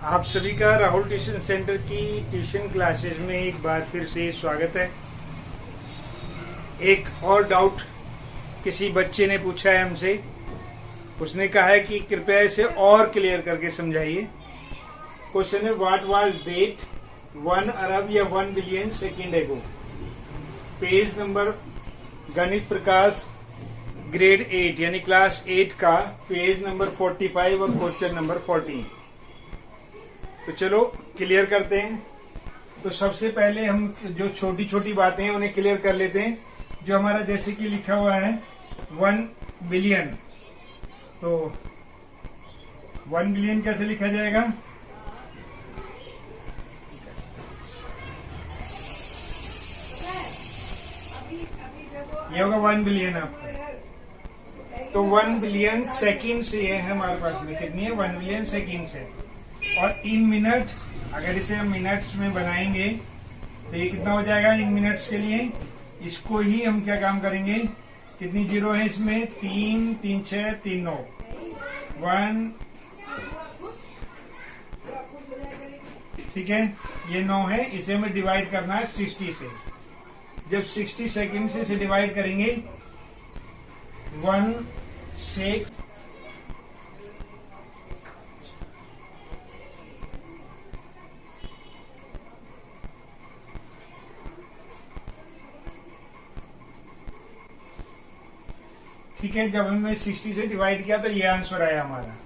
आप सभी का राहुल ट्यूशन सेंटर की ट्यूशन क्लासेस में एक बार फिर से स्वागत है। एक और डाउट किसी बच्चे ने पूछा है हमसे। उसने कहा है कि कृपया इसे और क्लियर करके समझाइए। क्वेश्चन है, व्हाट वाज डेट 1 अरब या 1 बिलियन सेकेंड एगो। पेज नंबर गणित प्रकाश ग्रेड 8 यानी क्लास 8 का पेज नंबर 45 और क्वेश्चन नंबर 14। तो चलो क्लियर करते हैं। तो सबसे पहले हम जो छोटी छोटी बातें हैं उन्हें क्लियर कर लेते हैं। जो हमारा जैसे कि लिखा हुआ है 1 बिलियन, तो 1 बिलियन कैसे लिखा जाएगा? ये होगा 1 बिलियन आपका। तो 1 बिलियन सेकेंड से है हमारे पास में कितनी है? 1 बिलियन सेकेंड से। और इन मिनट, अगर इसे हम मिनट्स में बनाएंगे तो ये कितना हो जाएगा इन मिनट्स के लिए? इसको ही हम क्या काम करेंगे, कितनी जीरो है इसमें? 3 3 6 3 9 1, ठीक है, ये 9 है। इसे हमें डिवाइड करना है 60 से। जब 60 सेकेंड से इसे डिवाइड करेंगे 1 6, ठीक है। जब हमने 60 से डिवाइड किया तो ये आंसर आया हमारा।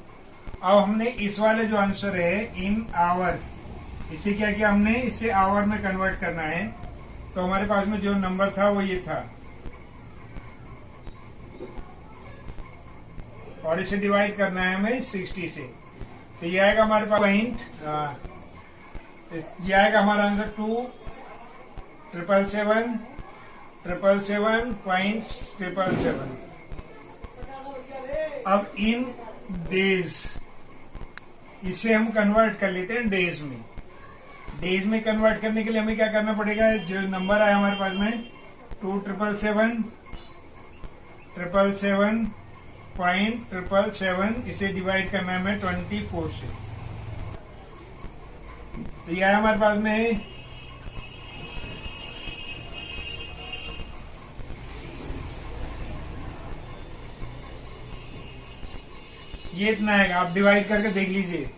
अब हमने इस वाले जो आंसर है इन आवर, इसे क्या किया हमने? इसे आवर में कन्वर्ट करना है। तो हमारे पास में जो नंबर था वो ये था, और इसे डिवाइड करना है हमें 60 से। तो ये आएगा हमारे पास पॉइंट, ये आएगा हमारा आंसर 2,777,777.777। अब इन डेज इसे हम कन्वर्ट कर लेते हैं डेज में। डेज में कन्वर्ट करने के लिए हमें क्या करना पड़ेगा? जो नंबर आया हमारे पास में 2,777,777.777, इसे डिवाइड करना है हमें 24 से। तो ये आया हमारे पास में ये इतना आएगा। आप डिवाइड करके देख लीजिए,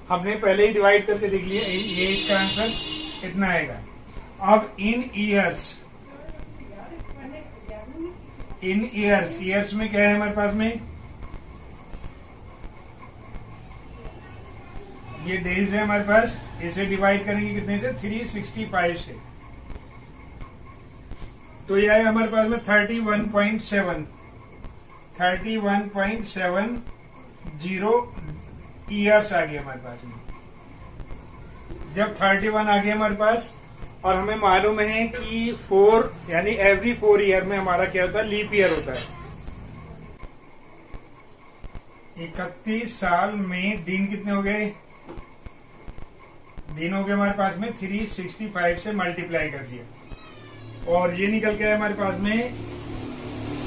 हमने पहले ही डिवाइड करके देख लिया। ये इसका आंसर इतना आएगा। अब इन ईयर्स, ईयर्स में क्या है हमारे पास में? ये डेज है हमारे पास। इसे डिवाइड करेंगे कितने से? 365 से। तो ये आएगा हमारे पास में 31.7 ईयर्स आ गए हमारे पास में। जब 31 आ गए हमारे पास, और हमें मालूम है कि 4 यानी एवरी 4 ईयर में हमारा क्या होता है? लीप ईयर होता है। 31 साल में दिन कितने हो गए? दिन हो गए हमारे पास में 365 से मल्टीप्लाई कर दिया, और ये निकल के आया हमारे पास में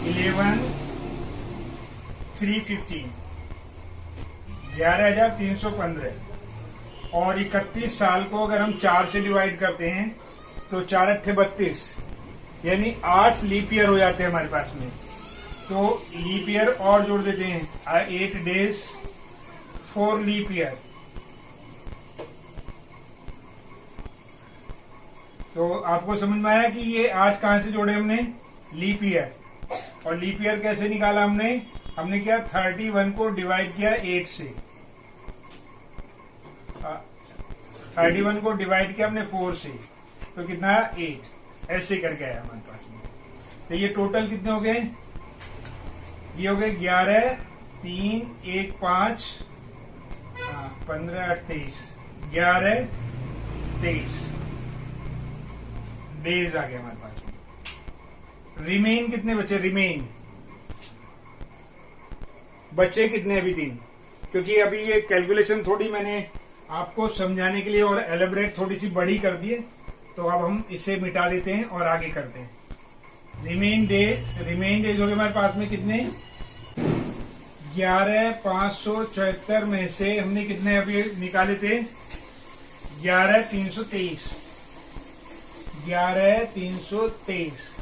11,315, 11,315। और 31 साल को अगर हम 4 से डिवाइड करते हैं तो 4 अट्ठे 32, यानी 8 लीप ईयर हो जाते हैं हमारे पास में। तो लीप ईयर और जोड़ देते हैं, 8 डेज 4 लीप ईयर। तो आपको समझ में आया कि ये 8 कहां से जोड़े हमने? Leap year. और लीप ईयर कैसे निकाला हमने क्या? 31 को डिवाइड किया 8 से, 31 को डिवाइड किया हमने 4 से, तो कितना? 8। ऐसे करके आया हमारे पास में। तो ये टोटल कितने हो गए? ये हो गए 11, 3, 1, 5, 15, 8, 23, 11, 23 डेज आ गए हमारे पास में। रिमेन कितने बचे? रिमेन बचे कितने अभी दिन? क्योंकि अभी ये कैलकुलेशन थोड़ी मैंने आपको समझाने के लिए और एलेबरेट थोड़ी सी बड़ी कर दी है, तो अब हम इसे मिटा देते हैं और आगे करते हैं। रिमेन डेज हो गए हमारे पास में कितने? 11,574 में से हमने कितने अभी निकाले थे? 11,323। 11,323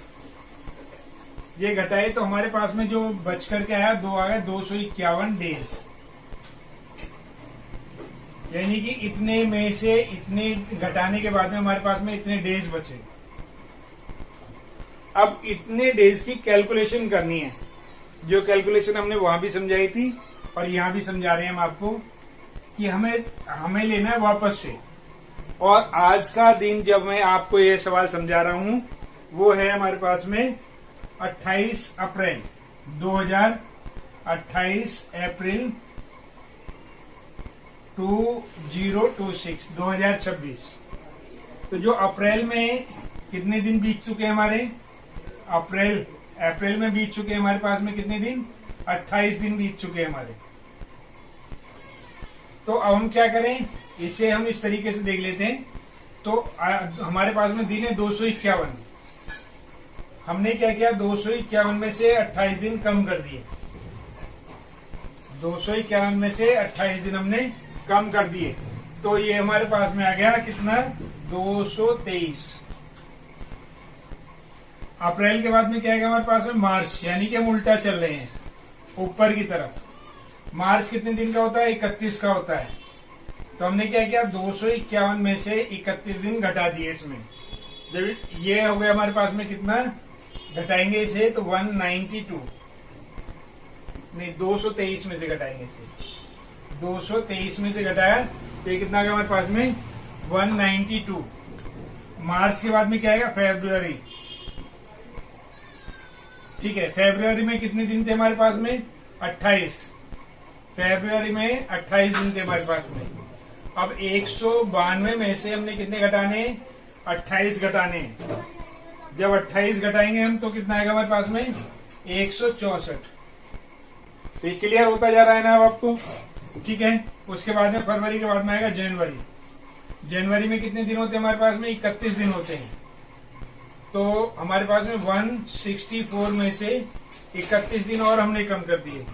ये घटाए तो हमारे पास में जो बच करके आया दो आ गया 251 डेज। यानी कि इतने में से इतने घटाने के बाद में हमारे पास में इतने डेज बचे। अब इतने डेज की कैलकुलेशन करनी है, जो कैलकुलेशन हमने वहां भी समझाई थी और यहां भी समझा रहे हैं हम आपको कि हमें लेना है वापस से। और आज का दिन जब मैं आपको ये सवाल समझा रहा हूं वो है हमारे पास में 28 अप्रैल 2028 अप्रैल 2026। तो जो अप्रैल में कितने दिन बीत चुके हैं हमारे? अप्रैल में बीत चुके हैं हमारे पास में कितने दिन? 28 दिन बीत चुके हैं हमारे। तो अब हम क्या करें, इसे हम इस तरीके से देख लेते हैं। तो हमारे पास में दिन है 251। हमने क्या किया, 251 में से 28 दिन कम कर दिए। 251 में से 28 दिन हमने कम कर दिए, तो ये हमारे पास में आ गया कितना? 223। अप्रैल के बाद में क्या है हमारे पास में? मार्च। यानी कि हम उल्टा चल रहे हैं ऊपर की तरफ। मार्च कितने दिन का होता है? 31 का होता है। तो हमने क्या किया, 251 में से 31 दिन घटा दिए इसमें। जब ये हो गया हमारे पास में कितना, घटाएंगे इसे तो 192 नहीं 223 में से घटाएंगे इसे। 223 में से घटाया तो ये कितना आ गया हमारे पास में? 192। मार्च के बाद में क्या आएगा? फरवरी। ठीक है, फरवरी में कितने दिन थे हमारे पास में? 28। फरवरी में 28 दिन थे हमारे पास में। अब 192 में से हमने कितने घटाने? 28 घटाने। जब 28 घटाएंगे हम तो कितना आएगा हमारे पास में? 164। तो ये क्लियर होता जा रहा है ना अब आपको? ठीक है। उसके बाद में फरवरी के बाद में आएगा जनवरी। जनवरी में कितने दिन होते हैं हमारे पास में? 31 दिन होते हैं। तो हमारे पास में 164 में से 31 दिन और हमने कम कर दिए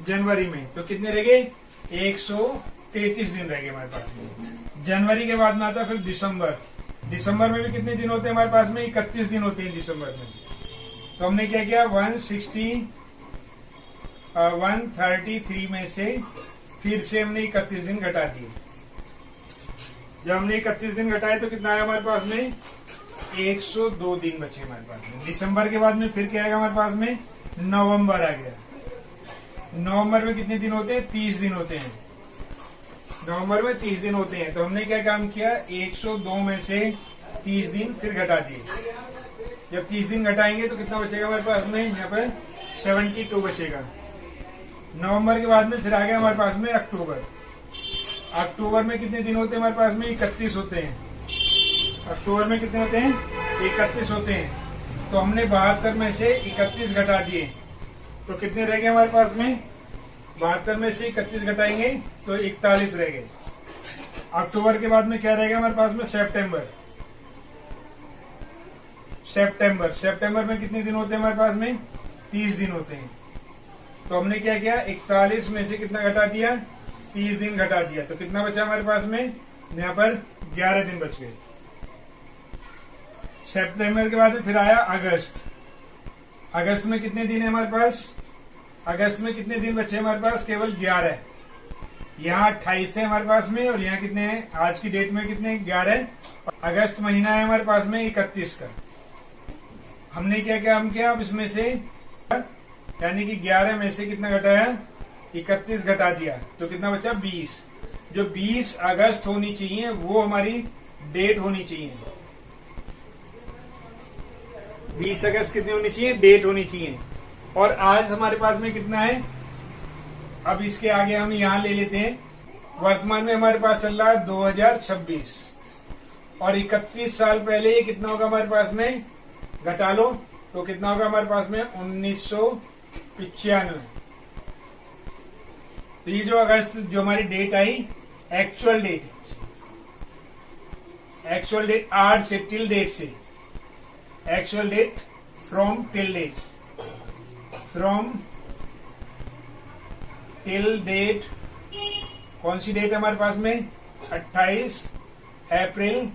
जनवरी में। तो कितने रह गए? 133 दिन रह गए हमारे पास में। जनवरी के बाद में आता है फिर दिसंबर। दिसंबर में भी कितने दिन होते हैं हमारे पास में? 31 दिन होते हैं दिसंबर में। तो हमने क्या किया, 133 में से फिर से हमने 31 दिन घटा दिए। जब हमने 31 दिन घटाए तो कितना आया हमारे पास में? 102 दिन बचे हमारे पास में। दिसंबर के बाद में फिर क्या आएगा हमारे पास में? नवंबर आ गया। नवंबर में कितने दिन होते हैं? 30 दिन होते हैं। नवंबर में 30 दिन होते हैं। तो हमने क्या काम किया, 102 में से 30 दिन फिर घटा दिए। जब 30 दिन घटाएंगे तो कितना बचेगा हमारे पास में? यहाँ पर 72 बचेगा। नवंबर के बाद में फिर आ गया हमारे पास में अक्टूबर। अक्टूबर में कितने दिन होते हैं हमारे पास में? 31 होते हैं। अक्टूबर में कितने होते हैं? 31 होते हैं। तो हमने 72 में से 31 घटा दिए तो कितने रह गए हमारे पास में? 72 में से 31 घटाएंगे तो 41 रह गए। अक्टूबर के बाद में क्या रहेगा हमारे पास में? सितंबर। सितंबर में कितने दिन होते हैं हमारे पास में? 30 दिन होते हैं। तो हमने क्या किया, 41 में से कितना घटा दिया? 30 दिन घटा दिया। तो कितना बचा हमारे पास में? यहाँ पर 11 दिन बच गए। सितंबर के बाद में फिर आया अगस्त। अगस्त में कितने दिन है हमारे पास? अगस्त में कितने दिन बचे हमारे पास? केवल 11। यहाँ 28 थे हमारे पास में और यहाँ कितने हैं? आज की डेट में कितने? 11। अगस्त महीना है हमारे पास में 31 का। हमने क्या क्या हम किया, अब इसमें से यानी कि 11 में से कितना घटाया? 31 घटा दिया तो कितना बचा? 20। जो 20 अगस्त होनी चाहिए वो हमारी डेट होनी चाहिए। 20 अगस्त कितनी होनी चाहिए? डेट होनी चाहिए। और आज हमारे पास में कितना है? अब इसके आगे हम यहाँ ले लेते हैं। वर्तमान में हमारे पास चल रहा है 2026 और 31 साल पहले ये कितना होगा हमारे पास में? घटा लो तो कितना होगा हमारे पास में? 1995। तो ये जो अगस्त जो हमारी डेट आई, एक्चुअल डेट आर्ट से टिल डेट से, actual date from till date, from till date, कौन सी डेट हमारे पास में, 28 अप्रैल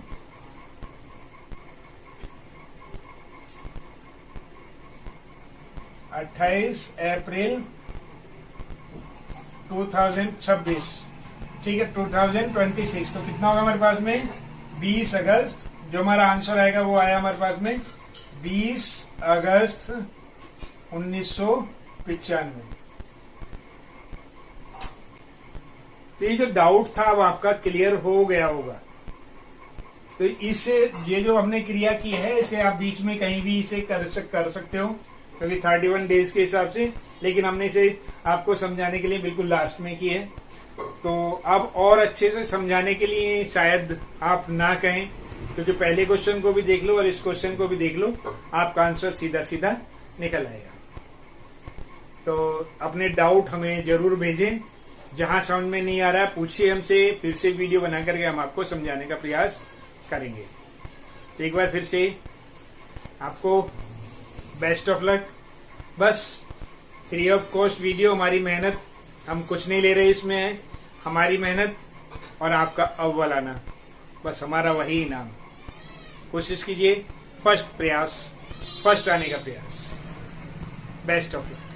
2026, ठीक है, 2026। तो कितना होगा हमारे पास में, 20 अगस्त। जो हमारा आंसर आएगा वो आया हमारे पास में 20 अगस्त 1995। तो ये जो डाउट था अब आपका क्लियर हो गया होगा। तो इससे ये जो हमने क्रिया की है इसे आप बीच में कहीं भी इसे कर सकते हो, क्योंकि 31 डेज के हिसाब से, लेकिन हमने इसे आपको समझाने के लिए बिल्कुल लास्ट में की है। तो अब और अच्छे से समझाने के लिए शायद आप ना कहें, क्योंकि पहले क्वेश्चन को भी देख लो और इस क्वेश्चन को भी देख लो, आपका आंसर सीधा सीधा निकल आएगा। तो अपने डाउट हमें जरूर भेजें, जहां समझ में नहीं आ रहा है पूछिए हमसे, फिर से वीडियो बना करके हम आपको समझाने का प्रयास करेंगे। तो एक बार फिर से आपको बेस्ट ऑफ लक। बस फ्री ऑफ कॉस्ट वीडियो, हमारी मेहनत, हम कुछ नहीं ले रहे इसमें है, हमारी मेहनत और आपका अव्वल आना, बस हमारा वही इनाम। कोशिश कीजिए फर्स्ट आने का प्रयास। Best of luck.